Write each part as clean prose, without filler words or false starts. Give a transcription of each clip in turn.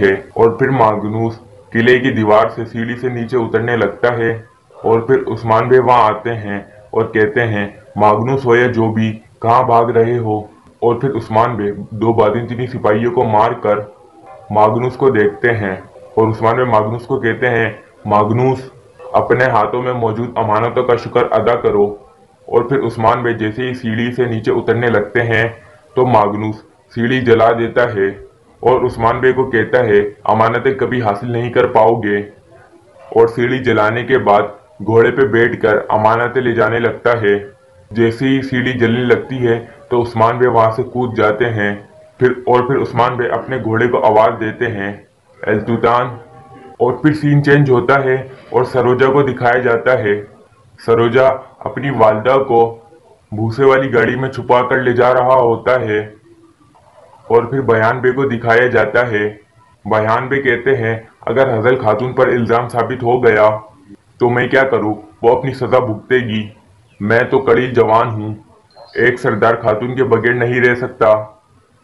है और फिर मागनूस किले की दीवार से सीढ़ी से नीचे उतरने लगता है। और फिर उस्मान बे वहां आते हैं और कहते हैं, मागनूस हो या जो भी, कहाँ भाग रहे हो। और फिर उस्मान बे दो बादिनचीनी सिपाहियों को मार कर मागनूस को देखते हैं और उस्मान बे मागनूस को कहते हैं, मागनूस अपने हाथों में मौजूद अमानतों का शुक्र अदा करो। और फिर उस्मान बे जैसे ही सीढ़ी से नीचे उतरने लगते हैं तो मागनूस सीढ़ी जला देता है और उस्मान बे को कहता है, अमानतें कभी हासिल नहीं कर पाओगे। और सीढ़ी जलाने के बाद घोड़े पे बैठकर अमानतें ले जाने लगता है। जैसे ही सीढ़ी जलने लगती है तो उस्मान बे वहां से कूद जाते हैं। फिर उस्मान बे अपने घोड़े को आवाज देते हैं, एल्तुतान। और फिर सीन चेंज होता है और सरोजा को दिखाया जाता है। सरोजा अपनी वालदा को भूसे वाली गाड़ी में छुपा कर ले जा रहा होता है। और फिर बयान बे को दिखाया जाता है। बयान बे कहते हैं, अगर हजल खातून पर इल्जाम साबित हो गया तो मैं क्या करूं, वो अपनी सजा भुगतेगी। मैं तो कड़ी जवान हूं, एक सरदार खातून के बगैर नहीं रह सकता।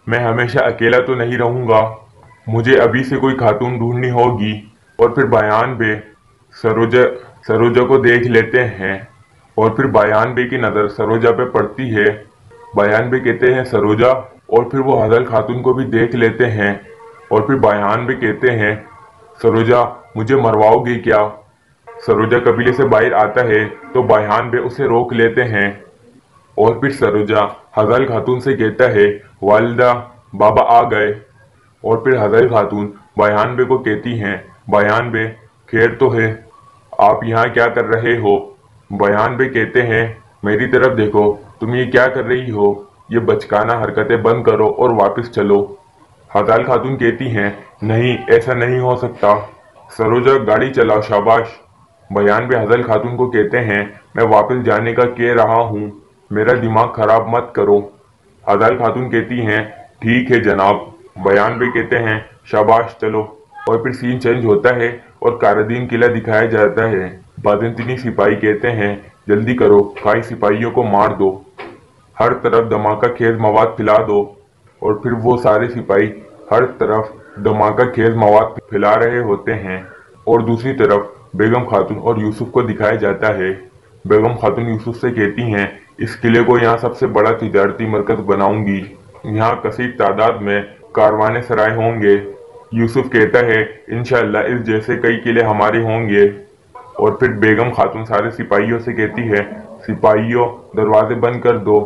मैं हमेशा अकेला तो नहीं रहूंगा, मुझे अभी से कोई खातून ढूंढनी होगी। और फिर बयान बे सरोजा को देख लेते हैं और फिर बयान बे की नज़र सरोजा पे पड़ती है। बयान बे कहते हैं, सरोजा। और फिर वो हजल खातून को भी देख लेते हैं और फिर बयान बे कहते हैं, सरोजा मुझे मरवाओगे क्या। सरोजा कबीले से बाहर आता है तो बयान बे उसे रोक लेते हैं। और फिर सरोजा हजल खातून से कहता है, वालिदा बाबा आ गए। और फिर हजल खातून बयान बे को कहती हैं, बयान बे खैर तो है, आप यहाँ क्या कर रहे हो। बयान बे कहते हैं, मेरी तरफ देखो, तुम ये क्या कर रही हो, ये बचकाना हरकतें बंद करो और वापस चलो। हजल खातून कहती हैं, नहीं ऐसा नहीं हो सकता। सरोजा गाड़ी चलाओ, शाबाश। बयान बे हजल खातून को कहते हैं, मैं वापस जाने का कह रहा हूँ, मेरा दिमाग खराब मत करो। हजल खातून कहती हैं, ठीक है जनाब। बयान बे कहते हैं, शाबाश चलो। और फिर सीन चेंज होता है और कारादीन किला दिखाया जाता है। बादिनचीनी सिपाही कहते हैं, जल्दी करो, कई सिपाहियों को मार दो, हर तरफ धमाका खेज मवाद फैला दो। और फिर वो सारे सिपाही हर तरफ धमाका खेज मवाद फैला रहे होते हैं। और दूसरी तरफ बेगम खातून और यूसुफ को दिखाया जाता है। बेगम खातून यूसुफ से कहती हैं, इस किले को यहाँ सबसे बड़ा तिजारती मरकज बनाऊंगी, यहाँ कसीर तादाद में कारवाने सराय होंगे। यूसुफ कहता है, इंशाअल्लाह इस जैसे कई किले हमारे होंगे। और फिर बेगम खातून सारे सिपाहियों से कहती है, सिपाहियों दरवाजे बंद कर दो।